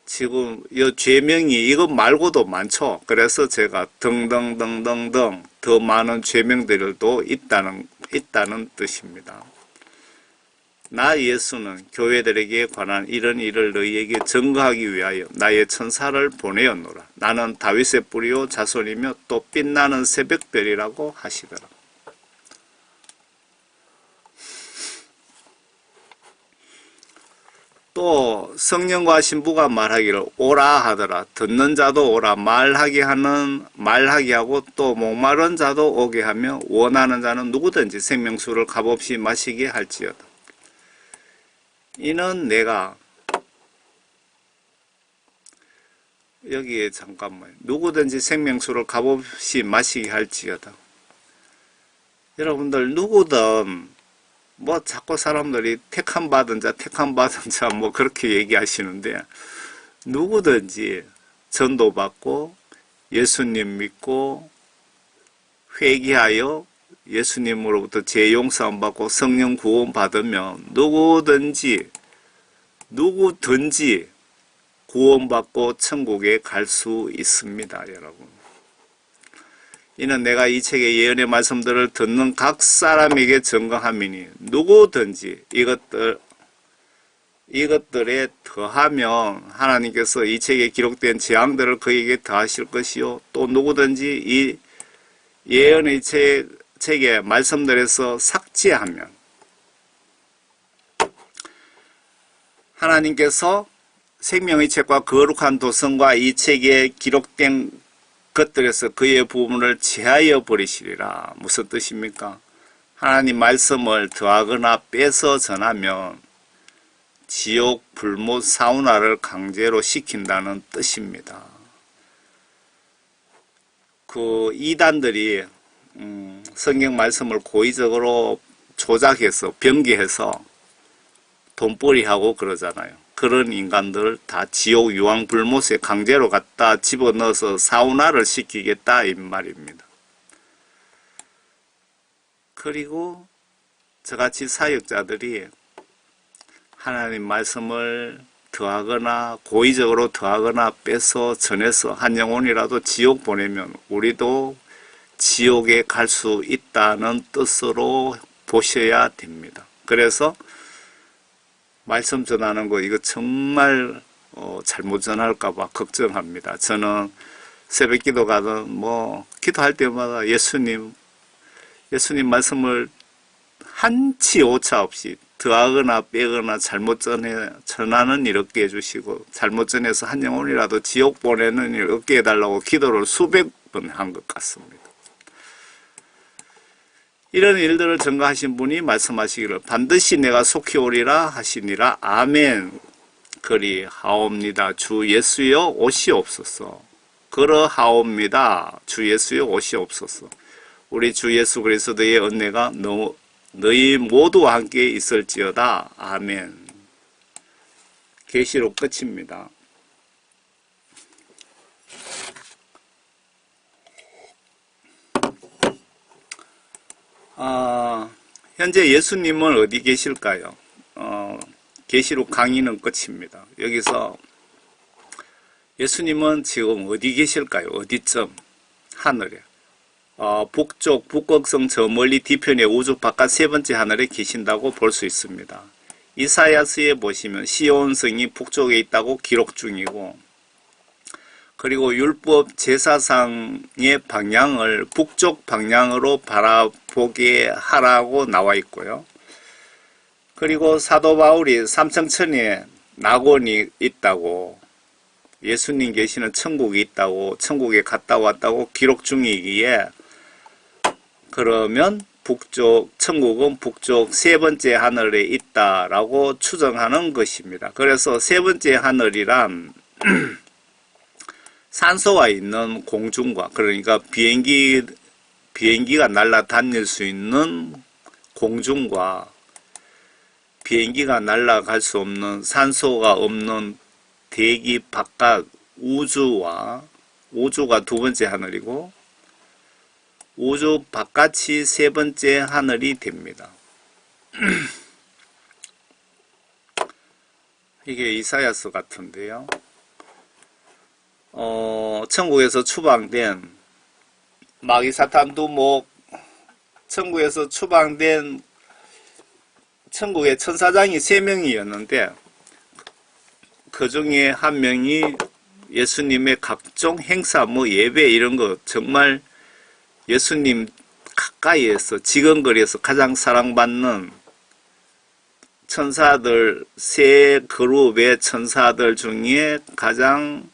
지금 이 죄명이 이것 말고도 많죠. 그래서 제가 등등등등등 더 많은 죄명들도 있다는 뜻입니다. 나 예수는 교회들에게 관한 이런 일을 너희에게 증거하기 위하여 나의 천사를 보내었노라. 나는 다윗의 뿌리요 자손이며 또 빛나는 새벽별이라고 하시더라. 또 성령과 신부가 말하기를 오라 하더라. 듣는 자도 오라. 말하게 하고 또 목마른 자도 오게 하며 원하는 자는 누구든지 생명수를 값없이 마시게 할지어다. 이는 내가, 여기에 잠깐만, 누구든지 생명수를 값없이 마시게 할지어다. 여러분들 누구든 자꾸 사람들이 택함 받은 자 그렇게 얘기하시는데, 누구든지 전도받고 예수님 믿고 회개하여 예수님으로부터 죄 용서함 받고 성령 구원 받으면 누구든지 구원받고 천국에 갈 수 있습니다, 여러분. 이는 내가 이 책의 예언의 말씀들을 듣는 각 사람에게 증거함이니 누구든지 이것들에 더하면 하나님께서 이 책에 기록된 재앙들을 그에게 더하실 것이요, 또 누구든지 이 예언의 책의 말씀들에서 삭제하면 하나님께서 생명의 책과 거룩한 도성과 이 책에 기록된 것들에서 그의 부분을 제하여 버리시리라. 무슨 뜻입니까? 하나님 말씀을 더하거나 빼서 전하면 지옥, 불못, 사우나를 강제로 시킨다는 뜻입니다. 그 이단들이 성경 말씀을 고의적으로 조작해서 변개해서 돈벌이하고 그러잖아요. 그런 인간들 다 지옥, 유황, 불못에 강제로 갖다 집어넣어서 사우나를 시키겠다 이 말입니다. 그리고 저같이 사역자들이 하나님 말씀을 더하거나 고의적으로 더하거나 빼서 전해서 한 영혼이라도 지옥 보내면 우리도 지옥에 갈 수 있다는 뜻으로 보셔야 됩니다. 그래서 말씀 전하는 거 이거 정말 잘못 전할까봐 걱정합니다. 저는 새벽 기도 가든 기도할 때마다 예수님 말씀을 한치 오차 없이 더하거나 빼거나 잘못 전하는 일 없게 해주시고, 잘못 전해서 한 영혼이라도 지옥 보내는 일 없게 해달라고 기도를 수백 번 한 것 같습니다. 이런 일들을 증거하신 분이 말씀하시기를 반드시 내가 속히 오리라 하시니라. 아멘. 그리하옵니다. 주 예수여 오시옵소서. 그러하옵니다. 주 예수여 오시옵소서. 우리 주 예수 그리스도의 은혜가 너희 모두와 함께 있을지어다. 아멘. 계시록 끝입니다. 현재 예수님은 어디 계실까요? 계시록 강의는 끝입니다. 여기서 예수님은 지금 어디 계실까요? 어디쯤? 하늘에. 북쪽 북극성 저 멀리 뒤편의 우주 바깥 세 번째 하늘에 계신다고 볼 수 있습니다. 이사야서에 보시면 시온성이 북쪽에 있다고 기록 중이고, 그리고 율법 제사상의 방향을 북쪽 방향으로 바라보게 하라고 나와 있고요. 그리고 사도 바울이 삼청천에 낙원이 있다고, 예수님 계시는 천국이 있다고, 천국에 갔다 왔다고 기록 중이기에, 그러면 북쪽, 천국은 북쪽 세 번째 하늘에 있다라고 추정하는 것입니다. 그래서 세 번째 하늘이란 산소가 있는 공중과, 그러니까 비행기가 날아다닐 수 있는 공중과 비행기가 날아갈 수 없는 산소가 없는 대기 바깥 우주가 두 번째 하늘이고, 우주 바깥이 세 번째 하늘이 됩니다. 이게 이사야서 같은데요. 천국에서 추방된 마귀사탄 두목, 천국에서 추방된 천국의 천사장이 3명이었는데 그 중에 한 명이 예수님의 각종 행사, 예배 이런 거 정말 예수님 가까이에서 지근거리에서 가장 사랑받는 천사들, 세 그룹의 천사들 중에 가장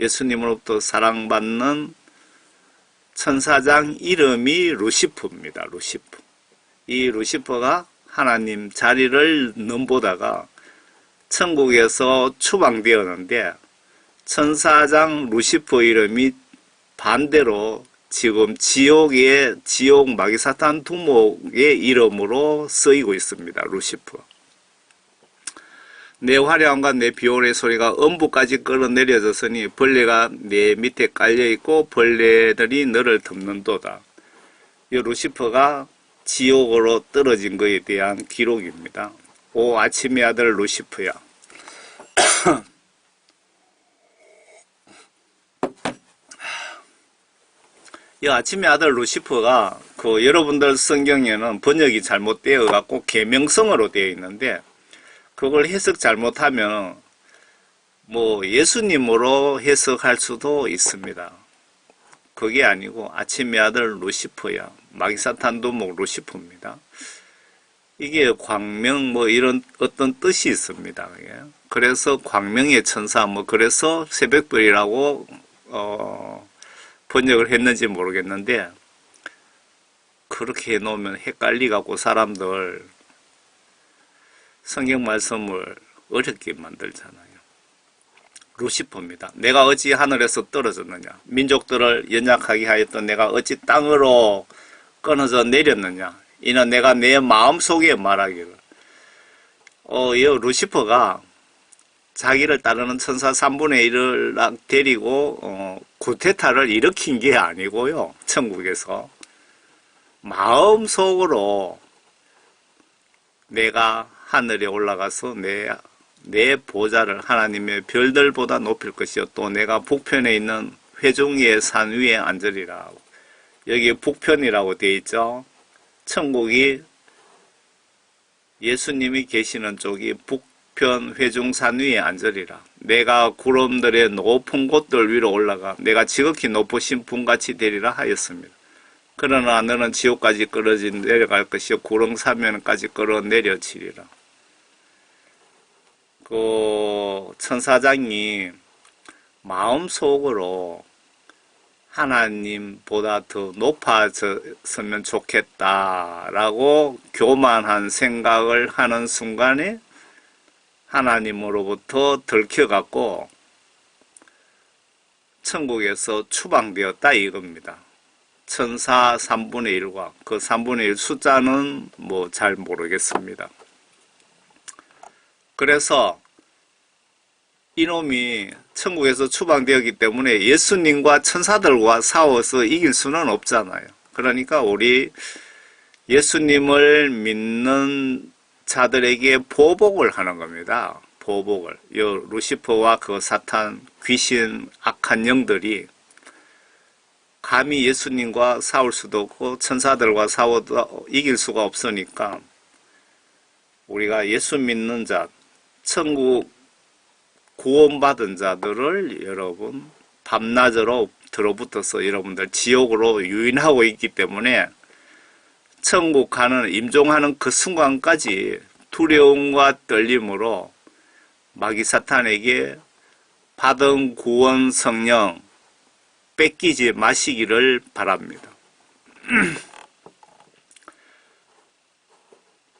예수님으로부터 사랑받는 천사장 이름이 루시퍼입니다. 루시퍼. 이 루시퍼가 하나님 자리를 넘보다가 천국에서 추방되었는데, 천사장 루시퍼 이름이 반대로 지금 지옥 마귀사탄 두목의 이름으로 쓰이고 있습니다. 루시퍼. 내 화려함과 내 비올의 소리가 엄부까지 끌어내려졌으니 벌레가 내 밑에 깔려있고 벌레들이 너를 덮는도다. 이 루시퍼가 지옥으로 떨어진 것에 대한 기록입니다. 오 아침의 아들 루시퍼야. 이 아침의 아들 루시퍼가 여러분들 성경에는 번역이 잘못되어 갖고 계명성어로 되어 있는데, 그걸 해석 잘못하면 예수님으로 해석할 수도 있습니다. 그게 아니고 아침의 아들 루시퍼야. 마귀사탄 두목 루시퍼입니다. 이게 광명 이런 어떤 뜻이 있습니다. 그래서 광명의 천사 그래서 새벽별이라고 번역을 했는지 모르겠는데, 그렇게 해놓으면 헷갈리갖고 사람들 성경 말씀을 어렵게 만들잖아요. 루시퍼입니다. 내가 어찌 하늘에서 떨어졌느냐, 민족들을 연약하게 하였던 내가 어찌 땅으로 끊어져 내렸느냐, 이는 내가 내 마음속에 말하기를. 이 루시퍼가 자기를 따르는 천사 3분의 1을 데리고 쿠데타를 일으킨 게 아니고요. 천국에서 마음속으로 내가 하늘에 올라가서 내 보좌를 하나님의 별들보다 높일 것이요 또 내가 북편에 있는 회중의 산 위에 앉으리라. 여기 북편이라고 되어 있죠. 천국이 예수님이 계시는 쪽이 북편 회중산 위에 앉으리라. 내가 구름들의 높은 곳들 위로 올라가 내가 지극히 높으신 분같이 되리라 하였습니다. 그러나 너는 지옥까지 끌어져 내려갈 것이요 구름 사면까지 끌어내려치리라. 천사장이 마음속으로 하나님보다 더 높아졌으면 좋겠다라고 교만한 생각을 하는 순간에 하나님으로부터 들켜갖고 천국에서 추방되었다 이겁니다. 천사 3분의 1과 그 3분의 1 숫자는 잘 모르겠습니다. 그래서 이놈이 천국에서 추방되었기 때문에 예수님과 천사들과 싸워서 이길 수는 없잖아요. 그러니까 우리 예수님을 믿는 자들에게 보복을 하는 겁니다. 보복을. 루시퍼와 그 사탄, 귀신, 악한 영들이 감히 예수님과 싸울 수도 없고 천사들과 싸워도 이길 수가 없으니까 우리가 예수 믿는 자, 천국 구원받은 자들을 여러분 밤낮으로 들어붙어서 여러분들 지옥으로 유인하고 있기 때문에 천국 가는 임종하는 그 순간까지 두려움과 떨림으로 마귀 사탄에게 받은 구원 성령 뺏기지 마시기를 바랍니다.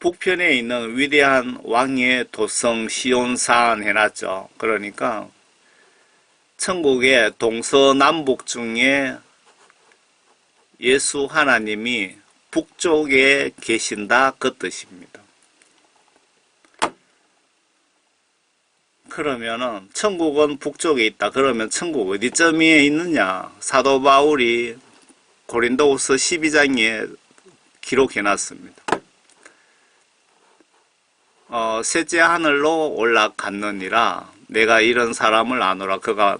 북편에 있는 위대한 왕의 도성 시온산 해놨죠. 그러니까 천국의 동서남북 중에 예수 하나님이 북쪽에 계신다 그 뜻입니다. 그러면은 천국은 북쪽에 있다. 그러면 천국 어디쯤에 있느냐? 사도 바울이 고린도후서 12장에 기록해놨습니다. 셋째 하늘로 올라갔느니라. 내가 이런 사람을 아노라. 그가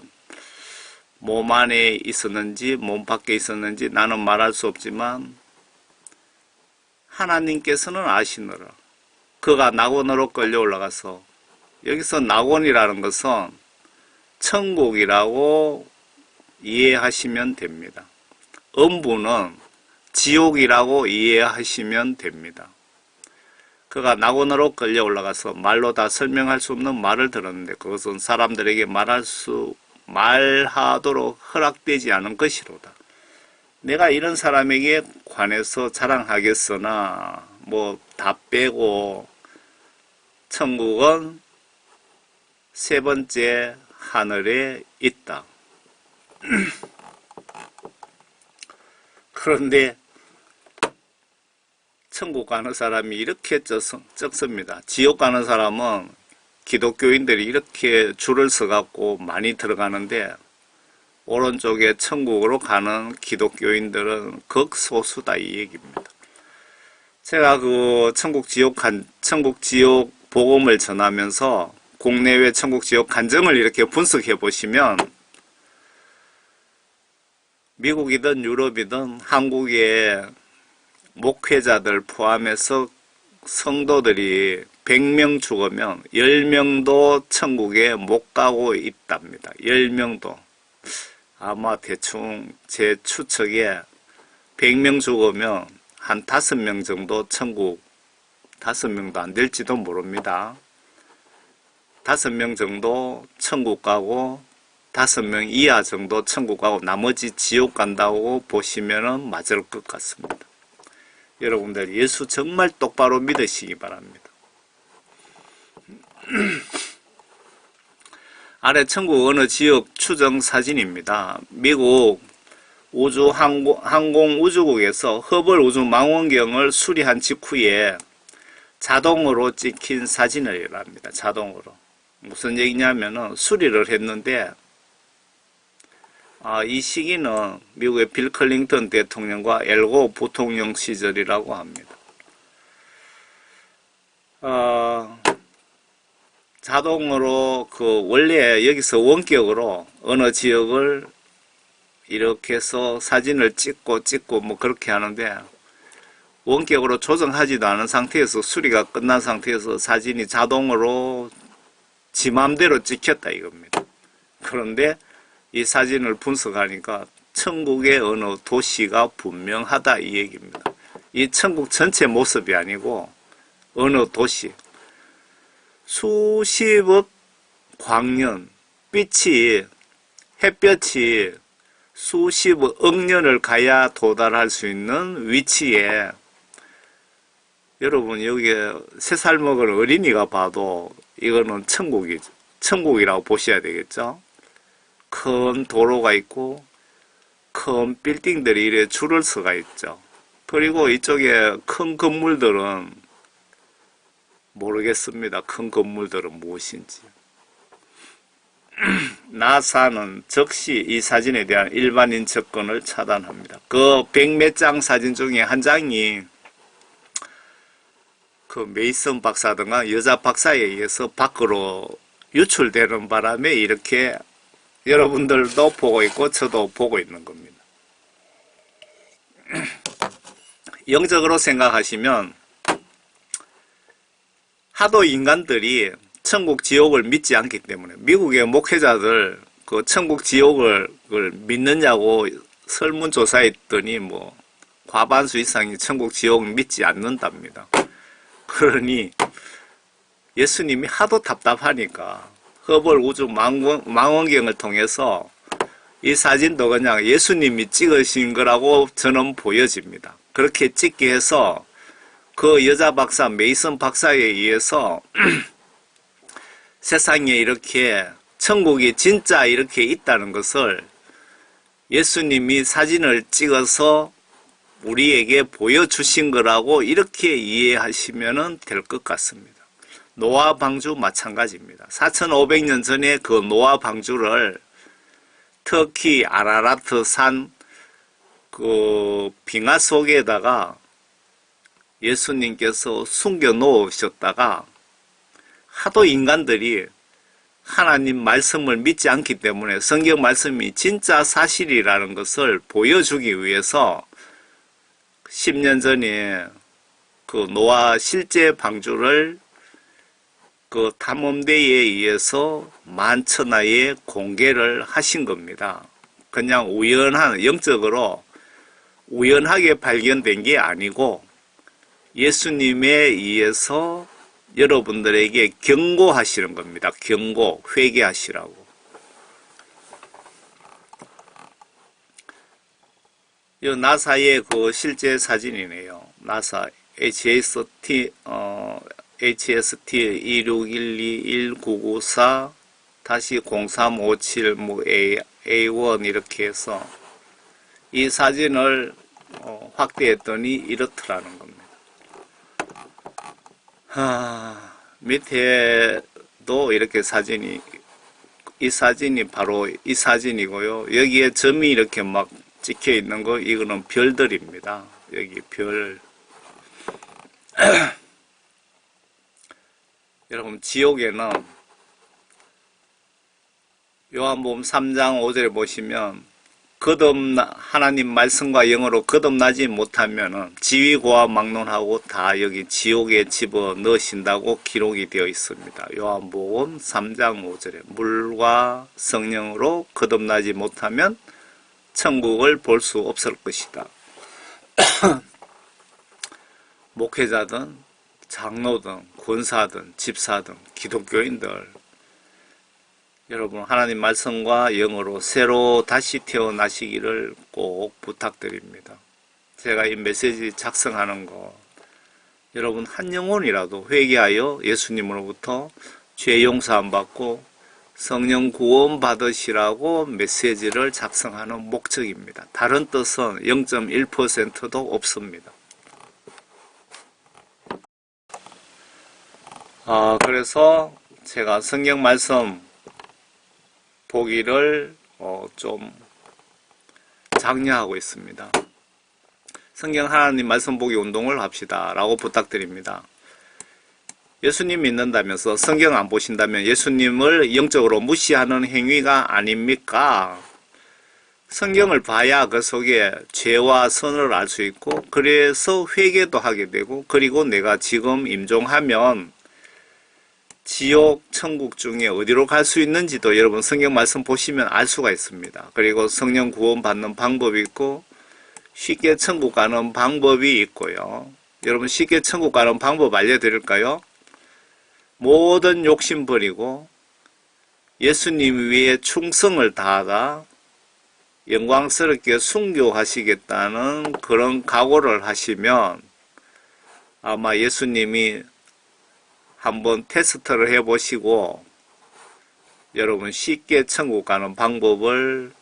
몸 안에 있었는지 몸 밖에 있었는지 나는 말할 수 없지만 하나님께서는 아시느라. 그가 낙원으로 끌려 올라가서, 여기서 낙원이라는 것은 천국이라고 이해하시면 됩니다. 음부는 지옥이라고 이해하시면 됩니다. 그가 낙원으로 끌려 올라가서 말로 다 설명할 수 없는 말을 들었는데 그것은 사람들에게 말하도록 허락되지 않은 것이로다. 내가 이런 사람에게 관해서 자랑하겠으나 뭐 다 빼고 천국은 세 번째 하늘에 있다. 그런데 천국 가는 사람이 이렇게 적습니다. 지옥 가는 사람은 기독교인들이 이렇게 줄을 서갖고 많이 들어가는데 오른쪽에 천국으로 가는 기독교인들은 극소수다 이 얘기입니다. 제가 그 천국 지옥 복음을 전하면서 국내외 천국 지옥 간증을 이렇게 분석해 보시면 미국이든 유럽이든 한국의 목회자들 포함해서 성도들이 100명 죽으면 10명도 천국에 못 가고 있답니다. 10명도. 아마 대충 제 추측에 100명 죽으면 한 5명 정도 천국, 5명도 안 될지도 모릅니다. 5명 정도 천국 가고 5명 이하 정도 천국 가고 나머지 지옥 간다고 보시면 맞을 것 같습니다. 여러분들 예수 정말 똑바로 믿으시기 바랍니다. 아래 천국 어느 지역 추정 사진입니다. 미국 항공우주국에서 허블 우주망원경을 수리한 직후에 자동으로 찍힌 사진이랍니다. 자동으로. 무슨 얘기냐면은 수리를 했는데 이 시기는 미국의 빌 클린턴 대통령과 엘고 부통령 시절이라고 합니다. 자동으로 원래 여기서 원격으로 어느 지역을 이렇게 해서 사진을 찍고 뭐 그렇게 하는데 원격으로 조정하지도 않은 상태에서 수리가 끝난 상태에서 사진이 자동으로 지 맘대로 찍혔다 이겁니다. 그런데 이 사진을 분석하니까 천국의 어느 도시가 분명하다 이 얘기입니다. 이 천국 전체 모습이 아니고 어느 도시. 수십억 광년, 햇볕이 수십억 년을 가야 도달할 수 있는 위치에 여러분 여기에 3살 먹은 어린이가 봐도 이거는 천국이죠. 천국이라고 보셔야 되겠죠. 큰 도로가 있고 큰 빌딩들이 이래 줄을 서가 있죠. 그리고 이쪽에 큰 건물들은 모르겠습니다. 큰 건물들은 무엇인지. 나사는 즉시 이 사진에 대한 일반인 접근을 차단합니다. 그 100몇 장 사진 중에 한 장이 그 메이슨 박사든가 여자 박사에 의해서 밖으로 유출되는 바람에 이렇게 여러분들도 보고 있고 저도 보고 있는 겁니다. 영적으로 생각하시면 하도 인간들이 천국 지옥을 믿지 않기 때문에 미국의 목회자들 그 천국 지옥을 믿느냐고 설문조사했더니 뭐 과반수 이상이 천국 지옥을 믿지 않는답니다. 그러니 예수님이 하도 답답하니까 허벌 우주 망원경을 통해서 이 사진도 그냥 예수님이 찍으신 거라고 저는 보여집니다. 그렇게 찍게 해서 그 여자 박사 메이슨 박사에 의해서 세상에 이렇게 천국이 진짜 이렇게 있다는 것을 예수님이 사진을 찍어서 우리에게 보여주신 거라고 이렇게 이해하시면 될 것 같습니다. 노아 방주 마찬가지입니다. 4500년 전에 그 노아 방주를 터키 아라라트 산 그 빙하 속에다가 예수님께서 숨겨 놓으셨다가 하도 인간들이 하나님 말씀을 믿지 않기 때문에 성경 말씀이 진짜 사실이라는 것을 보여주기 위해서 10년 전에 그 노아 실제 방주를 그 탐험대에 의해서 만천하에 공개를 하신 겁니다. 그냥 영적으로 우연하게 발견된 게 아니고 예수님에 의해서 여러분들에게 경고하시는 겁니다. 경고, 회개하시라고. 이 나사의 그 실제 사진이네요. 나사 HST 161219994-0357 A1 이렇게 해서 이 사진을 확대했더니 이렇더라는 겁니다. 밑에도 이렇게 사진이, 이 사진이 바로 이 사진이고요. 여기에 점이 이렇게 막 찍혀 있는 거, 이거는 별들입니다. 여기 별. 여러분, 지옥에는 요한복음 3장 5절에 보시면 하나님 말씀과 영으로 거듭나지 못하면은 지위고와 막론하고 다 여기 지옥에 집어 넣으신다고 기록이 되어 있습니다. 요한복음 3장 5절에 물과 성령으로 거듭나지 못하면 천국을 볼 수 없을 것이다. 목회자든 장로든 권사든 집사든 기독교인들, 여러분 하나님 말씀과 영으로 새로 다시 태어나시기를 꼭 부탁드립니다. 제가 이 메시지 작성하는 거, 여러분 한 영혼이라도 회개하여 예수님으로부터 죄 용서함 받고 성령 구원 받으시라고 메시지를 작성하는 목적입니다. 다른 뜻은 0.1%도 없습니다. 그래서 제가 성경 말씀 보기를 좀 장려하고 있습니다. 성경 하나님 말씀 보기 운동을 합시다 라고 부탁드립니다. 예수님 믿는다면서 성경 안 보신다면 예수님을 영적으로 무시하는 행위가 아닙니까? 성경을 봐야 그 속에 죄와 선을 알 수 있고, 그래서 회개도 하게 되고, 그리고 내가 지금 임종하면 지옥, 천국 중에 어디로 갈 수 있는지도 여러분 성경 말씀 보시면 알 수가 있습니다. 그리고 성령 구원 받는 방법이 있고 쉽게 천국 가는 방법이 있고요. 여러분 쉽게 천국 가는 방법 알려드릴까요? 모든 욕심 버리고 예수님 위에 충성을 다하다 영광스럽게 순교하시겠다는 그런 각오를 하시면 아마 예수님이 한번 테스트를 해보시고 여러분 쉽게 천국 가는 방법을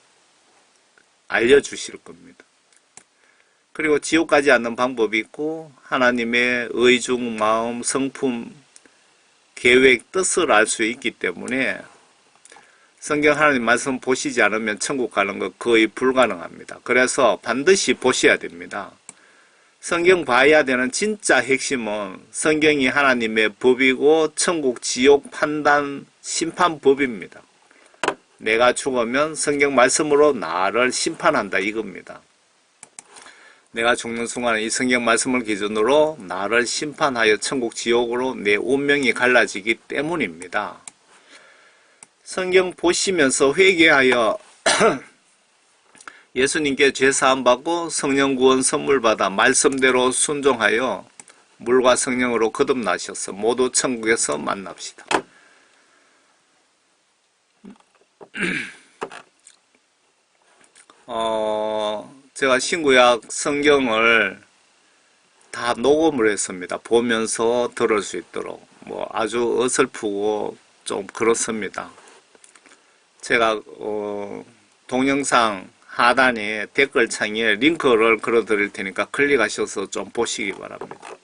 알려주실 겁니다. 그리고 지옥 가지 않는 방법이 있고 하나님의 의중, 마음, 성품, 계획, 뜻을 알 수 있기 때문에 성경 하나님 말씀 보시지 않으면 천국 가는 거 거의 불가능합니다. 그래서 반드시 보셔야 됩니다. 성경 봐야 되는 진짜 핵심은 성경이 하나님의 법이고 천국, 지옥 판단, 심판법입니다. 내가 죽으면 성경 말씀으로 나를 심판한다 이겁니다. 내가 죽는 순간에 이 성경 말씀을 기준으로 나를 심판하여 천국 지옥으로 내 운명이 갈라지기 때문입니다. 성경 보시면서 회개하여 예수님께 죄사함 받고 성령 구원 선물 받아 말씀대로 순종하여 물과 성령으로 거듭나셔서 모두 천국에서 만납시다. 제가 신구약 성경을 다 녹음을 했습니다. 보면서 들을 수 있도록. 아주 어설프고 좀 그렇습니다. 제가 동영상 하단에 댓글창에 링크를 걸어 드릴 테니까 클릭하셔서 좀 보시기 바랍니다.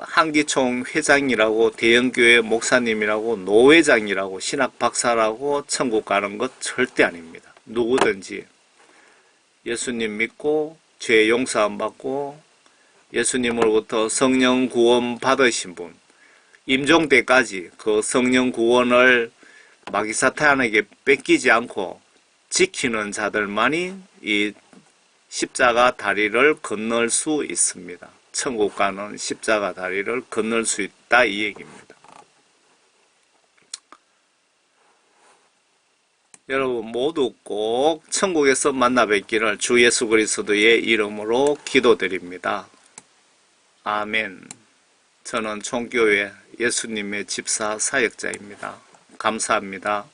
한기총 회장이라고, 대형교회 목사님이라고, 노회장이라고, 신학 박사라고 천국 가는 것 절대 아닙니다. 누구든지 예수님 믿고 죄 용서함 받고 예수님으로부터 성령 구원 받으신 분, 임종 때까지 그 성령 구원을 마귀사탄에게 뺏기지 않고 지키는 자들만이 이 십자가 다리를 건널 수 있습니다. 천국 가는 십자가 다리를 건널 수 있다, 이 얘기입니다. 여러분 모두 꼭 천국에서 만나 뵙기를 주 예수 그리스도의 이름으로 기도드립니다. 아멘. 저는 총교회 예수님의 집사 사역자입니다. 감사합니다.